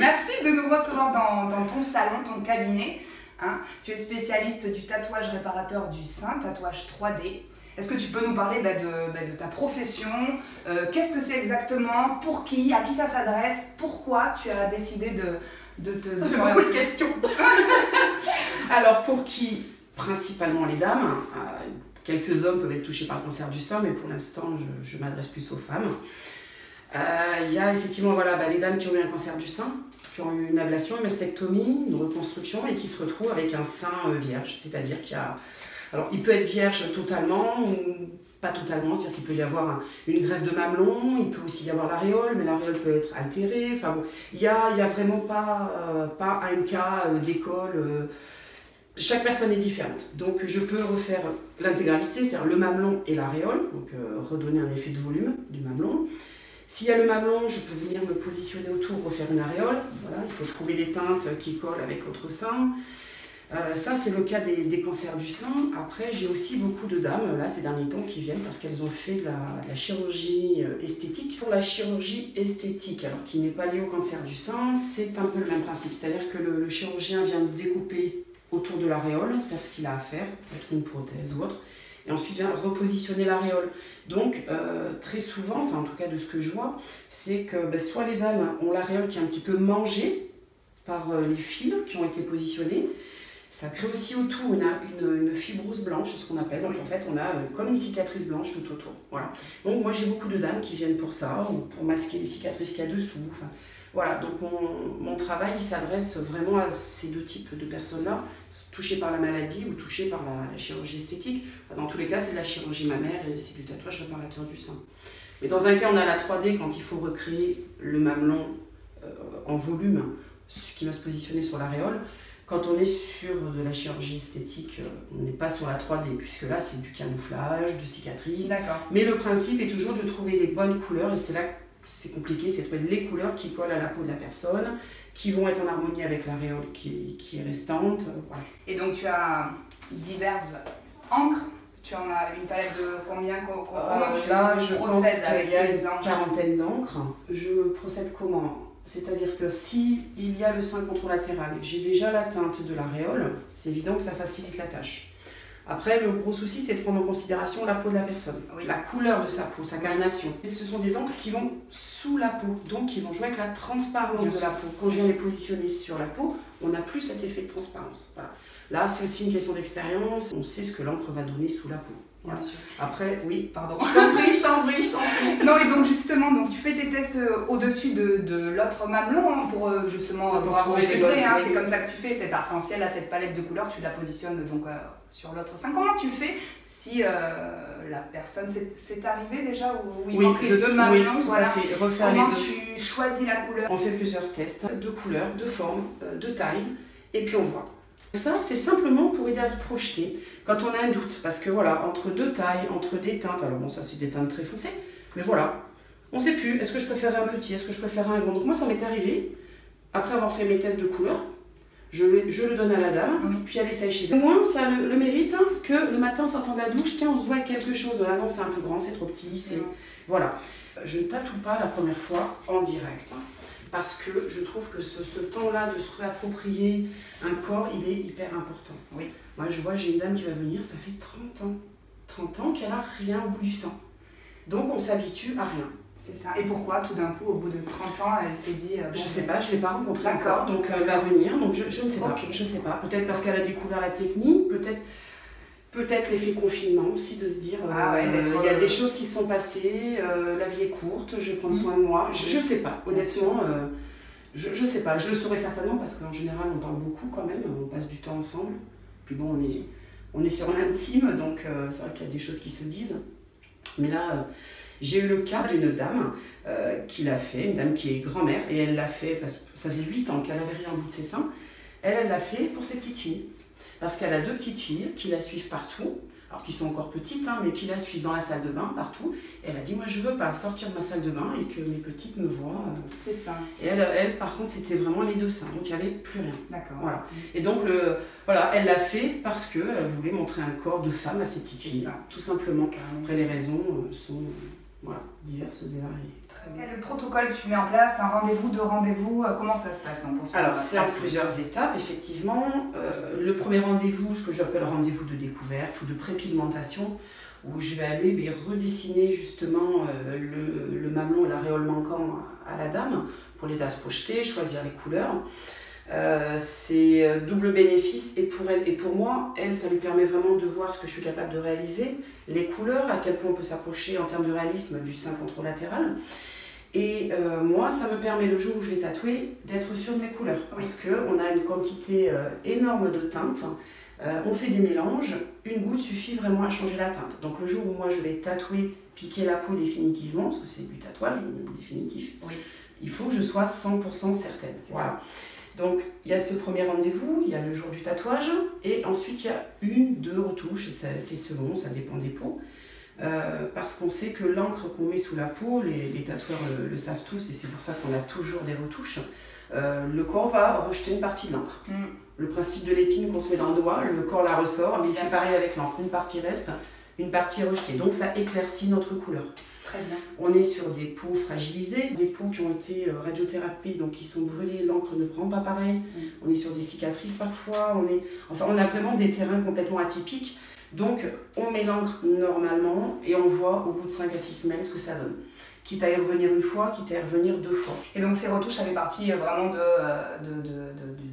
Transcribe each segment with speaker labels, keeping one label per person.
Speaker 1: Merci de nous recevoir dans ton salon, ton cabinet. Hein. Tu es spécialiste du tatouage réparateur du sein, tatouage 3D. Est-ce que tu peux nous parler de ta profession? Qu'est-ce que c'est exactement? Pour qui? À qui ça s'adresse? Pourquoi tu as décidé de te...
Speaker 2: Ça fait beaucoup de questions. Alors, pour qui? Principalement les dames. Quelques hommes peuvent être touchés par le cancer du sein, mais pour l'instant, je m'adresse plus aux femmes. Il y a effectivement les dames qui ont eu un cancer du sein, qui ont eu une ablation, une mastectomie, une reconstruction et qui se retrouvent avec un sein vierge. C'est-à-dire qu'il y a... Alors, il peut être vierge totalement ou pas totalement, c'est-à-dire qu'il peut y avoir une greffe de mamelon, il peut aussi y avoir l'aréole, mais l'aréole peut être altérée. Enfin bon, il y a vraiment pas un cas d'école. Chaque personne est différente. Donc, je peux refaire l'intégralité, c'est-à-dire le mamelon et l'aréole, donc redonner un effet de volume du mamelon. S'il y a le mamelon, je peux venir me positionner autour, refaire une aréole. Voilà, il faut trouver les teintes qui collent avec l'autre sein. Ça, c'est le cas des cancers du sein. Après, j'ai aussi beaucoup de dames, là, ces derniers temps, qui viennent parce qu'elles ont fait de la chirurgie esthétique. Pour la chirurgie esthétique, alors qui n'est pas liée au cancer du sein, c'est un peu le même principe. C'est-à-dire que le chirurgien vient découper autour de l'aréole, faire ce qu'il a à faire, peut-être une prothèse ou autre, et ensuite vient repositionner l'aréole. Donc, très souvent, enfin en tout cas de ce que je vois, c'est que soit les dames ont l'aréole qui est un petit peu mangée par les fils qui ont été positionnés. Ça crée aussi autour une fibrose blanche, ce qu'on appelle. Donc en fait, on a comme une cicatrice blanche tout autour. Voilà. Donc moi, j'ai beaucoup de dames qui viennent pour ça, ou pour masquer les cicatrices qu'il y a dessous. Enfin, voilà, donc mon travail s'adresse vraiment à ces deux types de personnes-là, touchées par la maladie ou touchées par la chirurgie esthétique. Dans tous les cas, c'est de la chirurgie mammaire et c'est du tatouage réparateur du sein. Mais dans un cas, on a la 3D quand il faut recréer le mamelon en volume, qui va se positionner sur l'aréole. Quand on est sur de la chirurgie esthétique, on n'est pas sur la 3D, puisque là, c'est du camouflage, de cicatrices.
Speaker 1: D'accord.
Speaker 2: Mais le principe est toujours de trouver les bonnes couleurs, et c'est là que c'est compliqué, c'est de trouver les couleurs qui collent à la peau de la personne, qui vont être en harmonie avec l'aréole qui est restante. Voilà.
Speaker 1: Et donc, tu as diverses encres. Tu en as une palette de combien? Comment tu procèdes avec tes encres?
Speaker 2: Une quarantaine d'encres. Je procède comment? C'est-à-dire que si il y a le sein contralatéral et que j'ai déjà la teinte de l'aréole, c'est évident que ça facilite la tâche. Après, le gros souci, c'est de prendre en considération la peau de la personne,
Speaker 1: oui.
Speaker 2: La couleur de sa peau, sa carnation. Et ce sont des encres qui vont sous la peau, donc qui vont jouer avec la transparence de la peau. Quand je viens les positionner sur la peau, on n'a plus cet effet de transparence. Voilà. Là, c'est aussi une question d'expérience. On sait ce que l'encre va donner sous la peau. Voilà. Bien sûr. Après, oui,
Speaker 1: pardon.
Speaker 2: Je t'en prie.
Speaker 1: Non, et donc justement, tu fais tes tests au-dessus de l'autre mamelon hein, pour justement avoir trouver les bonnes. Hein, c'est comme ça que tu fais cet arc-en-ciel, là, cette palette de couleurs, tu la positionnes donc sur l'autre sein. Comment tu fais si la personne, c'est arrivé déjà où il manque les deux mamelons?
Speaker 2: Oui, tout à fait. Refaire
Speaker 1: comment
Speaker 2: les deux.
Speaker 1: Tu choisis la couleur?
Speaker 2: On fait plusieurs tests de couleurs, de formes, de taille, et puis on voit. Ça, c'est simplement pour aider à se projeter quand on a un doute. Parce que voilà, entre deux tailles, entre des teintes, alors bon, ça c'est des teintes très foncées, mais voilà, on ne sait plus, est-ce que je préférais un petit, est-ce que je préférais un grand? Donc moi, ça m'est arrivé, après avoir fait mes tests de couleurs, je le donne à la dame, puis elle essaye chez elle. Au moins, ça a le mérite hein, que le matin, en sortant de la douche, tiens, on se voit avec quelque chose. Ah non, c'est un peu grand, c'est trop petit, c'est... Voilà. Je ne tatoue pas la première fois en direct. Hein. Parce que je trouve que ce temps-là de se réapproprier un corps, il est hyper important.
Speaker 1: Oui.
Speaker 2: Moi, je vois, j'ai une dame qui va venir, ça fait 30 ans. 30 ans qu'elle n'a rien au bout du sein. Donc, on s'habitue à rien.
Speaker 1: C'est ça. Et pourquoi, tout d'un coup, au bout de 30 ans, elle s'est dit...
Speaker 2: je ne sais pas, je ne l'ai pas rencontrée encore, donc elle va venir. Donc, je ne sais pas.
Speaker 1: Okay.
Speaker 2: Je ne sais pas. Peut-être parce qu'elle a découvert la technique, peut-être l'effet confinement aussi, de se dire il y a des choses qui sont passées, la vie est courte, je vais prendre soin de moi. Je ne sais pas, honnêtement, je ne sais pas. Je le saurai certainement parce qu'en général, on parle beaucoup quand même, on passe du temps ensemble. Puis bon, on est sur l'intime, donc c'est vrai qu'il y a des choses qui se disent. Mais là, j'ai eu le cas d'une dame qui l'a fait, une dame qui est grand-mère, et elle l'a fait, parce que ça faisait 8 ans qu'elle n'avait rien au bout de ses seins. Elle l'a fait pour ses petites filles. Parce qu'elle a 2 petites filles qui la suivent partout, alors qui sont encore petites, hein, mais qui la suivent dans la salle de bain, partout. Et elle a dit, moi je veux pas sortir de ma salle de bain et que mes petites me voient.
Speaker 1: C'est ça.
Speaker 2: Et elle, par contre, c'était vraiment les 2 seins, donc il n'y avait plus rien.
Speaker 1: D'accord.
Speaker 2: Voilà. Et donc, voilà, elle l'a fait parce qu'elle voulait montrer un corps de femme à ses petites filles. Ça. Tout simplement. Après, les raisons sont Voilà, diverses et variées.
Speaker 1: Très bien. Quel protocole tu mets en place? Un rendez-vous, 2 rendez-vous? Comment ça se passe pour
Speaker 2: Alors, c'est en plusieurs étapes, effectivement. Le premier rendez-vous, ce que j'appelle rendez-vous de découverte ou de prépigmentation, où je vais aller redessiner justement le mamelon et l'aréole manquant à la dame pour l'aider à se projeter, choisir les couleurs. C'est double bénéfice et pour elle et pour moi. Elle, ça lui permet vraiment de voir ce que je suis capable de réaliser, les couleurs, à quel point on peut s'approcher en termes de réalisme du sein controlatéral. Et moi, ça me permet le jour où je vais tatouer d'être sûre de mes couleurs.
Speaker 1: Oui.
Speaker 2: Parce qu'on a une quantité énorme de teintes. On fait des mélanges, une goutte suffit vraiment à changer la teinte. Donc le jour où moi je vais tatouer, piquer la peau définitivement, parce que c'est du tatouage définitif,
Speaker 1: oui,
Speaker 2: il faut que je sois 100% certaine. Voilà. Donc il y a ce premier rendez-vous, il y a le jour du tatouage, et ensuite il y a 1-2 retouches, c'est selon, ça dépend des peaux. Parce qu'on sait que l'encre qu'on met sous la peau, les tatoueurs le savent tous, et c'est pour ça qu'on a toujours des retouches, le corps va rejeter une partie de l'encre. Le principe de l'épine qu'on se met dans le doigt, le corps la ressort, mais il fait pareil avec l'encre. Une partie reste, une partie est rejetée. Donc ça éclaircit notre couleur.
Speaker 1: Très bien.
Speaker 2: On est sur des peaux fragilisées, des peaux qui ont été radiothérapie, donc qui sont brûlées, l'encre ne prend pas pareil. On est sur des cicatrices parfois, on a vraiment des terrains complètement atypiques. Donc on met l'encre normalement et on voit au bout de 5 à 6 semaines ce que ça donne. Quitte à y revenir une fois, quitte à y revenir 2 fois.
Speaker 1: Et donc ces retouches, ça fait partie vraiment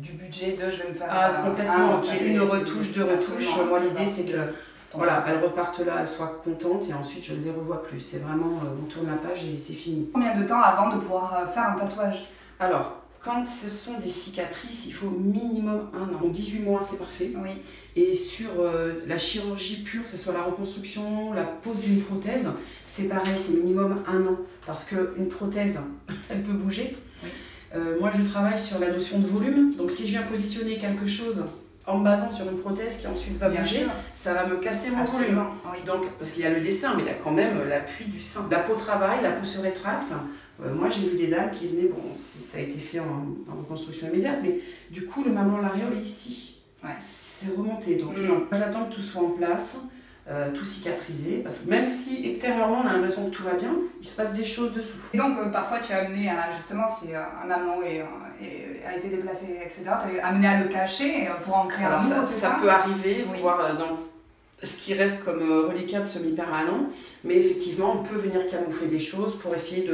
Speaker 1: du budget de je vais me faire...
Speaker 2: complètement, qu'il y ait une retouche, 2 retouches. Moi l'idée c'est que voilà, elles repartent là, elles soient contentes et ensuite je ne les revois plus. C'est vraiment, on tourne la page et c'est fini.
Speaker 1: Combien de temps avant de pouvoir faire un tatouage?
Speaker 2: Alors, quand ce sont des cicatrices, il faut minimum 1 an. Donc 18 mois, c'est parfait.
Speaker 1: Oui.
Speaker 2: Et sur la chirurgie pure, que ce soit la reconstruction, la pose d'une prothèse, c'est pareil, c'est minimum 1 an. Parce qu'une prothèse, elle peut bouger.
Speaker 1: Oui.
Speaker 2: Moi, je travaille sur la notion de volume. Donc si je viens positionner quelque chose en me basant sur une prothèse qui ensuite va bouger, ça va me casser mon volume.
Speaker 1: Oui.
Speaker 2: Donc, parce qu'il y a le dessin, mais il y a quand même l'appui du sein. La peau travaille, la peau se rétracte. Moi, j'ai vu des dames qui venaient, bon, ça a été fait en reconstruction immédiate, mais du coup, le mamelon, l'aréole est ici.
Speaker 1: Ouais.
Speaker 2: C'est remonté. Donc, non, j'attends que tout soit en place, tout cicatrisé. Parce que même si extérieurement, on a l'impression que tout va bien, il se passe des choses dessous.
Speaker 1: Et donc, parfois, tu es amené à, justement, si un mamelon a été déplacé, etc., tu es amené à le cacher pour en créer un nouveau, c'est ça?
Speaker 2: Ça peut arriver,
Speaker 1: oui.
Speaker 2: Voir dans ce qui reste comme reliquat de semi-permanent, mais effectivement, on peut venir camoufler des choses pour essayer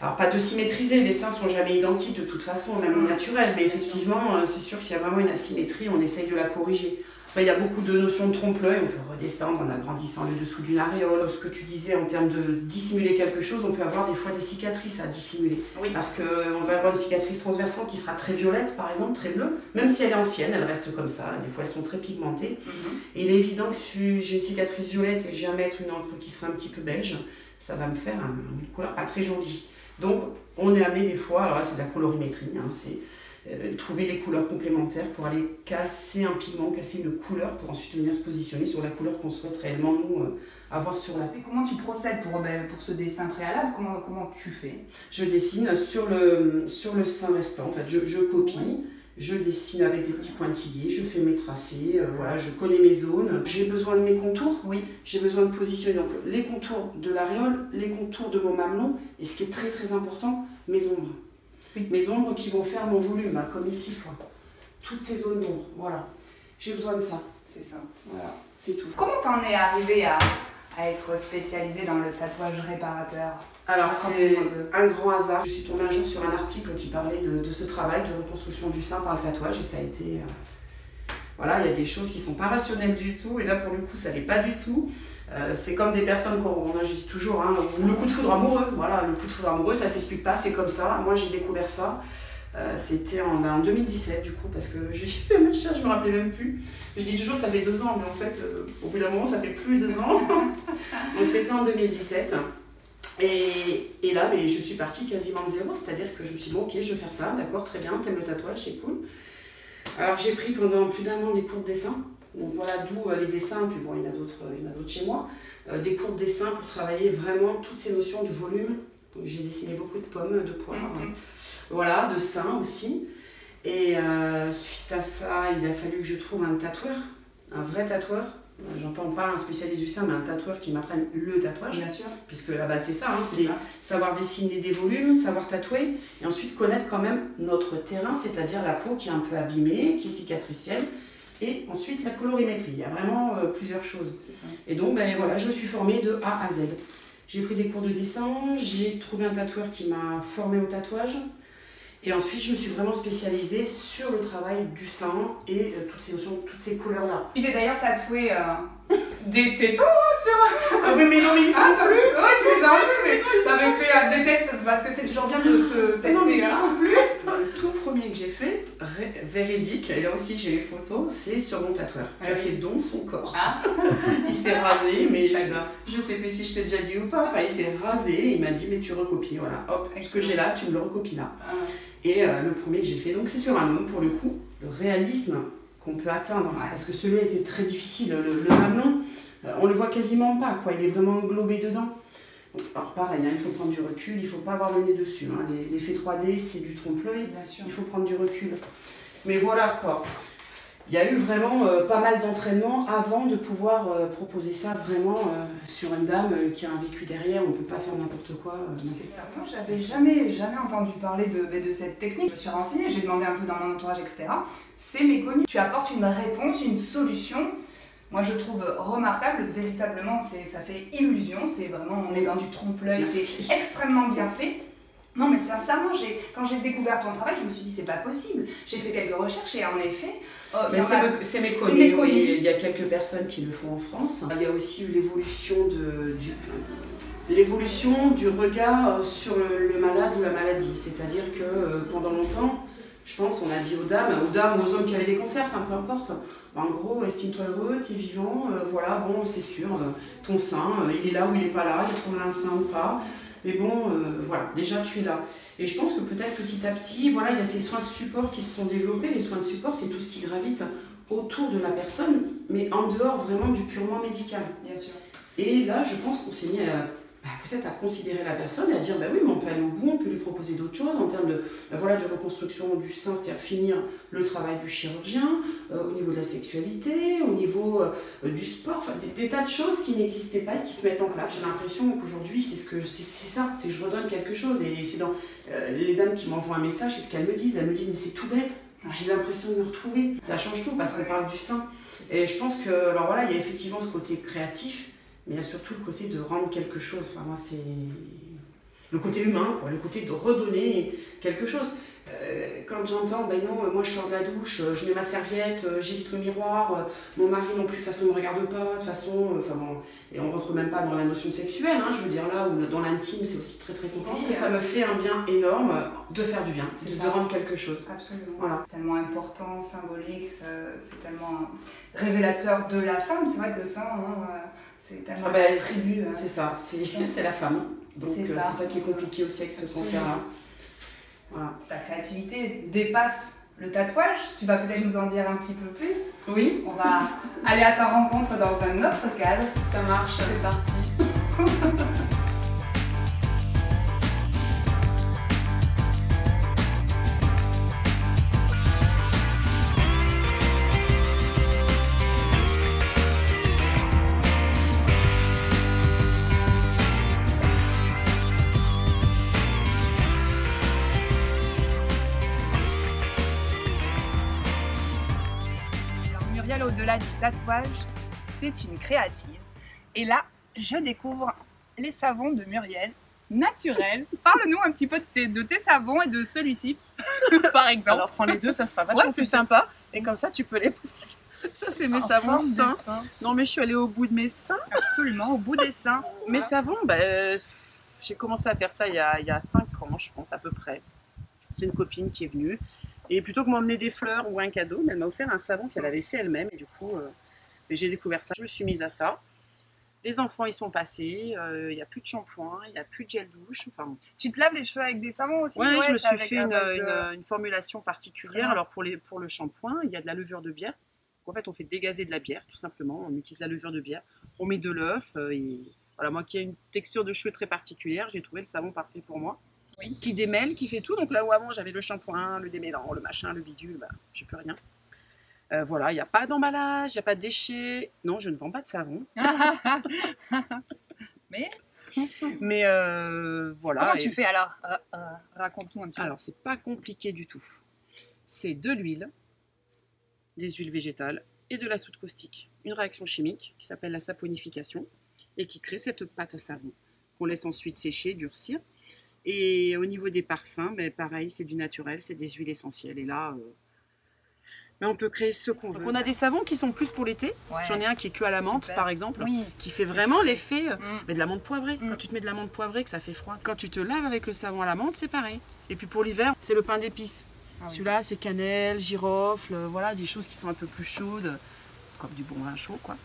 Speaker 2: alors pas de symétriser, les seins sont jamais identiques de toute façon, même au naturel, mais effectivement, c'est sûr que s'il y a vraiment une asymétrie, on essaye de la corriger. Après, il y a beaucoup de notions de trompe-l'œil, on peut redescendre en agrandissant le dessous d'une aréole. Ce que tu disais en termes de dissimuler quelque chose, on peut avoir des fois des cicatrices à dissimuler. Oui. Parce qu'on va avoir une cicatrice transversale qui sera très violette, par exemple, très bleue, même si elle est ancienne, elle reste comme ça, des fois elles sont très pigmentées. Et il est évident que si j'ai une cicatrice violette et que je viens mettre une encre qui sera un petit peu beige, ça va me faire une couleur pas très jolie. Donc, on est amené des fois, alors là c'est de la colorimétrie, c'est trouver des couleurs complémentaires pour aller casser un pigment, casser une couleur pour ensuite venir se positionner sur la couleur qu'on souhaite réellement nous avoir sur la peau.
Speaker 1: Et comment tu procèdes pour ce dessin préalable? Comment tu fais?
Speaker 2: Je dessine sur le sein restant, en fait je copie. Je dessine avec des petits pointillés, je fais mes tracés, voilà, je connais mes zones. J'ai besoin de mes contours,
Speaker 1: oui.
Speaker 2: J'ai besoin de positionner donc, les contours de l'aréole, les contours de mon mamelon, et ce qui est très très important, mes ombres. Oui. Mes ombres qui vont faire mon volume, hein, comme ici, quoi. Toutes ces zones d'ombre, voilà. J'ai besoin de ça.
Speaker 1: C'est ça.
Speaker 2: Voilà, c'est tout.
Speaker 1: Comment t'en es arrivé à être spécialisée dans le tatouage réparateur?
Speaker 2: Alors c'est un grand hasard. Je suis tombée un jour sur un article qui parlait de ce travail de reconstruction du sein par le tatouage et ça a été... voilà, il y a des choses qui ne sont pas rationnelles du tout et là pour le coup ça l'est pas du tout. C'est comme des personnes je dis toujours, hein, le coup de foudre amoureux. Voilà, le coup de foudre amoureux ça s'explique pas, c'est comme ça. Moi j'ai découvert ça. C'était en 2017 du coup parce que j'ai fait ma recherche, je me rappelais même plus. Je dis toujours ça fait 2 ans mais en fait au bout d'un moment ça fait plus 2 ans. Donc c'était en 2017. Et là, mais je suis partie quasiment de zéro, c'est-à-dire que je me suis dit, bon, ok, je vais faire ça, d'accord, très bien, t'aimes le tatouage, c'est cool. Alors j'ai pris pendant plus d'1 an des cours de dessin, donc voilà d'où les dessins, puis bon, il y en a d'autres chez moi, des cours de dessin pour travailler vraiment toutes ces notions de volume. Donc j'ai dessiné beaucoup de pommes, de poires, voilà, de seins aussi. Et suite à ça, il a fallu que je trouve un tatoueur, un vrai tatoueur, J'entends pas un spécialiste du sein, mais un tatoueur qui m'apprenne le tatouage.
Speaker 1: Bien sûr.
Speaker 2: Puisque la base c'est ça, hein, c'est savoir dessiner des volumes, savoir tatouer, et ensuite connaître quand même notre terrain, c'est-à-dire la peau qui est un peu abîmée, qui est cicatricielle, et ensuite la colorimétrie. Il y a vraiment plusieurs choses.
Speaker 1: C'est ça.
Speaker 2: Et donc ben, voilà, je me suis formée de A à Z. J'ai pris des cours de dessin, j'ai trouvé un tatoueur qui m'a formée au tatouage. Et ensuite, je me suis vraiment spécialisée sur le travail du sein et toutes ces notions, toutes ces couleurs-là.
Speaker 1: Tu t'es d'ailleurs tatoué des tétons sur...
Speaker 2: Ah oui, mais non, mais ils sont plus.
Speaker 1: Ouais, c'est ça un peu, mais ça avait fait des tests, parce que c'est toujours bien de se tester.
Speaker 2: Non, mais ils sont plus. Le tout premier que j'ai fait, véridique, et là aussi j'ai les photos, c'est sur mon tatoueur. Qui a fait don de son corps.
Speaker 1: Ah.
Speaker 2: Il s'est rasé, mais je sais plus si je t'ai déjà dit ou pas. Enfin, il s'est rasé et il m'a dit, mais tu recopies, voilà. Hop, ce que j'ai là, tu me le recopies là.
Speaker 1: Ah.
Speaker 2: Et le premier que j'ai fait, donc c'est sur un homme pour le coup, le réalisme qu'on peut atteindre, parce que celui-là était très difficile, le mamelon, on le voit quasiment pas, quoi, il est vraiment englobé dedans. Donc, alors pareil, hein, il faut prendre du recul, il ne faut pas avoir le nez dessus, hein. L'effet 3D c'est du trompe-l'œil, il faut prendre du recul. Mais voilà quoi, il y a eu vraiment pas mal d'entraînement avant de pouvoir proposer ça vraiment sur une dame qui a un vécu derrière, on ne peut pas faire n'importe quoi.
Speaker 1: C'est certain, j'avais jamais entendu parler de cette technique. Je me suis renseignée, j'ai demandé un peu dans mon entourage, etc. C'est méconnu. Tu apportes une réponse, une solution. Moi je trouve remarquable, véritablement, ça fait illusion, c'est vraiment, on est dans du trompe-l'œil, c'est extrêmement bien fait. Non mais sincèrement, quand j'ai découvert ton travail, je me suis dit c'est pas possible. J'ai fait quelques recherches et en effet...
Speaker 2: c'est méconnu. Il y a quelques personnes qui le font en France. Il y a aussi l'évolution du regard sur le malade ou la maladie. C'est-à-dire que pendant longtemps, je pense, on a dit aux dames, aux hommes qui avaient des cancers, enfin peu importe, en gros, estime-toi heureux, t'es vivant, voilà, bon, c'est sûr, ton sein, il est là ou il n'est pas là, il ressemble à un sein ou pas. Mais bon, voilà, déjà tu es là. Et je pense que peut-être petit à petit, voilà, il y a ces soins de support qui se sont développés. Les soins de support, c'est tout ce qui gravite autour de la personne, mais en dehors vraiment du purement médical.
Speaker 1: Bien sûr.
Speaker 2: Et là, je pense qu'on s'est mis peut-être à considérer la personne et à dire, bah oui, mais on peut aller au bout, on peut lui proposer d'autres choses en termes de, voilà, de reconstruction du sein, c'est-à-dire finir le travail du chirurgien, au niveau de la sexualité, au niveau du sport, enfin des tas de choses qui n'existaient pas et qui se mettent en place. J'ai l'impression qu'aujourd'hui, c'est ça, c'est que je redonne quelque chose. Et c'est dans les dames qui m'envoient un message, c'est ce qu'elles me disent. Elles me disent, mais c'est tout bête, j'ai l'impression de me retrouver. Ça change tout parce qu'on parle du sein. Et je pense que, alors voilà, il y a effectivement ce côté créatif, mais il y a surtout le côté de rendre quelque chose. Enfin, moi, c'est le côté humain, quoi, le côté de redonner quelque chose. Quand j'entends, ben non, moi je sors de la douche, je mets ma serviette, j'évite le miroir, mon mari non plus, de toute façon, ne me regarde pas, de toute façon, enfin bon, et on rentre même pas dans la notion sexuelle, hein, je veux dire là, ou dans l'intime, c'est aussi très très compliqué. Oui, ça me fait un bien énorme de faire du bien, de rendre quelque chose.
Speaker 1: Absolument.
Speaker 2: Voilà.
Speaker 1: C'est tellement important, symbolique, c'est tellement révélateur de la femme. C'est vrai que le sein, c'est tellement attribut.
Speaker 2: C'est ça, c'est la femme. Donc c'est ça qui est compliqué aussi avec ce cancer-là. Voilà.
Speaker 1: Ta créativité dépasse le tatouage. Tu vas peut-être nous en dire un petit peu plus.
Speaker 2: Oui.
Speaker 1: On va aller à ta rencontre dans un autre cadre.
Speaker 2: Ça marche.
Speaker 1: C'est parti. Au-delà du tatouage, c'est une créative. Et là, je découvre les savons de Muriel, naturels. Parle-nous un petit peu de tes savons et de celui-ci, par exemple.
Speaker 3: Alors, prends les deux, ça sera vachement plus sympa. Et comme ça, tu peux les... Ça, c'est mes savons seins. Non, mais je suis allée au bout de mes seins.
Speaker 1: Absolument, au bout des seins.
Speaker 3: Mes savons, j'ai commencé à faire ça il y a 5 ans, je pense, à peu près. C'est une copine qui est venue. Et plutôt que m'emmener des fleurs ou un cadeau, elle m'a offert un savon qu'elle avait fait elle-même. Et du coup, j'ai découvert ça. Je me suis mise à ça. Les enfants, ils sont passés. Il n'y a plus de shampoing, il n'y a plus de gel douche. Enfin,
Speaker 1: tu te laves les cheveux avec des savons aussi?
Speaker 3: Oui, je me suis fait une formulation particulière. Alors, pour le shampoing, il y a de la levure de bière. En fait, on fait dégazer de la bière, tout simplement. On utilise la levure de bière. On met de l'œuf. Voilà, moi qui ai une texture de cheveux très particulière, j'ai trouvé le savon parfait pour moi. Oui. Qui démêle, qui fait tout. Donc là où avant j'avais le shampoing, le démêlant, le machin, le bidule, j'ai plus rien. Voilà, il n'y a pas d'emballage, il n'y a pas de déchets. Non, je ne vends pas de savon.
Speaker 1: Mais
Speaker 3: Mais voilà.
Speaker 1: comment tu fais alors? Raconte-nous un petit peu.
Speaker 3: Alors, c'est pas compliqué du tout. C'est de l'huile, des huiles végétales et de la soude caustique. Une réaction chimique qui s'appelle la saponification et qui crée cette pâte à savon qu'on laisse ensuite sécher, durcir. Et au niveau des parfums, mais pareil, c'est du naturel, c'est des huiles essentielles. Et là, mais on peut créer ce qu'on veut. Donc on a des savons qui sont plus pour l'été.
Speaker 1: Ouais.
Speaker 3: J'en ai un qui est que à la menthe,
Speaker 1: Super.
Speaker 3: par exemple,
Speaker 1: Oui.
Speaker 3: qui fait vraiment l'effet mais de la menthe poivrée.
Speaker 1: Mm.
Speaker 3: Quand tu te mets de la menthe poivrée, que ça fait froid. Quand tu te laves avec le savon à la menthe, c'est pareil. Et puis pour l'hiver, c'est le pain d'épices.
Speaker 1: Ah oui.
Speaker 3: Celui-là, c'est cannelle, girofle, voilà, des choses qui sont un peu plus chaudes, comme du bon vin chaud, quoi.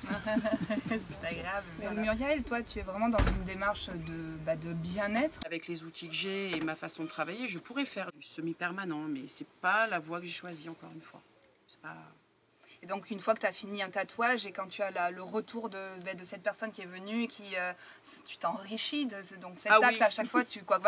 Speaker 1: C'est agréable. Muriel, toi, tu es vraiment dans une démarche de bien-être.
Speaker 3: Avec les outils que j'ai et ma façon de travailler, je pourrais faire du semi-permanent, mais c'est pas la voie que j'ai choisie encore une fois. C'est pas...
Speaker 1: Et donc, une fois que tu as fini un tatouage et quand tu as le retour de cette personne qui est venue et qui tu t'enrichis donc cet acte,
Speaker 3: oui.
Speaker 1: à chaque fois, tu portes,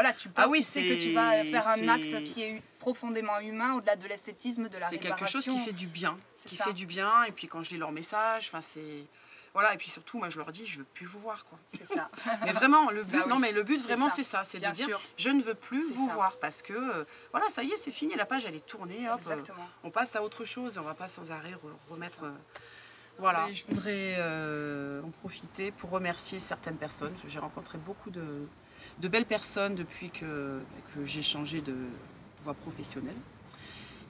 Speaker 3: oui,
Speaker 1: tu sais que tu vas faire un acte qui est profondément humain, au-delà de l'esthétisme, de la
Speaker 3: c'est
Speaker 1: réparation.
Speaker 3: quelque chose qui fait du bien,
Speaker 1: C'est ça.
Speaker 3: fait du bien. Et puis quand je lis leurs messages, enfin c'est... Voilà, et puis surtout, moi je leur dis, je veux plus vous voir, quoi.
Speaker 1: C'est ça.
Speaker 3: Mais vraiment, le but,
Speaker 1: Bah oui,
Speaker 3: non mais le but
Speaker 1: c'est
Speaker 3: vraiment
Speaker 1: ça.
Speaker 3: c'est ça, c'est de
Speaker 1: Bien
Speaker 3: dire,
Speaker 1: sûr.
Speaker 3: je ne veux plus
Speaker 1: C'est
Speaker 3: vous
Speaker 1: ça.
Speaker 3: voir parce que, voilà, ça y est, c'est fini, la page elle est tournée, hop,
Speaker 1: Exactement.
Speaker 3: on passe à autre chose, on va pas sans arrêt remettre... voilà, et je voudrais en profiter pour remercier certaines personnes, parce que j'ai rencontré beaucoup de belles personnes depuis que j'ai changé de voie professionnelle.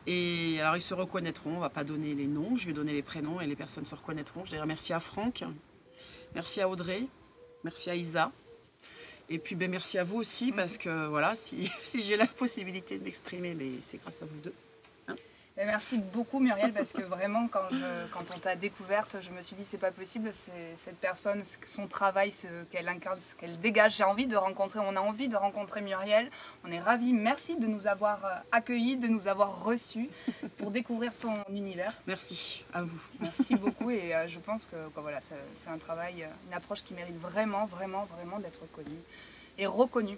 Speaker 3: Et alors ils se reconnaîtront, on ne va pas donner les noms, je vais donner les prénoms et les personnes se reconnaîtront. Je dirais merci à Franck, merci à Audrey, merci à Isa. Et puis ben, merci à vous aussi parce que voilà, si j'ai la possibilité de m'exprimer, c'est grâce à vous deux.
Speaker 1: Merci beaucoup Muriel parce que vraiment quand on t'a découverte, je me suis dit c'est pas possible, cette personne, son travail, ce qu'elle incarne, ce qu'elle dégage, on a envie de rencontrer Muriel, on est ravis, merci de nous avoir accueillis, de nous avoir reçus pour découvrir ton univers.
Speaker 3: Merci à vous.
Speaker 1: Merci beaucoup et je pense que voilà, c'est un travail, une approche qui mérite vraiment d'être connue et reconnue.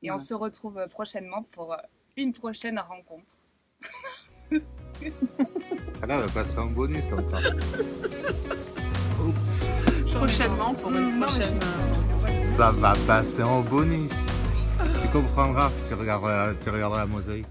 Speaker 1: Et on se retrouve prochainement pour une prochaine rencontre.
Speaker 4: Ah là, on va passer en bonus encore.
Speaker 3: Prochainement pour une prochaine...
Speaker 4: Ça va passer en bonus. Tu comprendras si tu regarderas la mosaïque.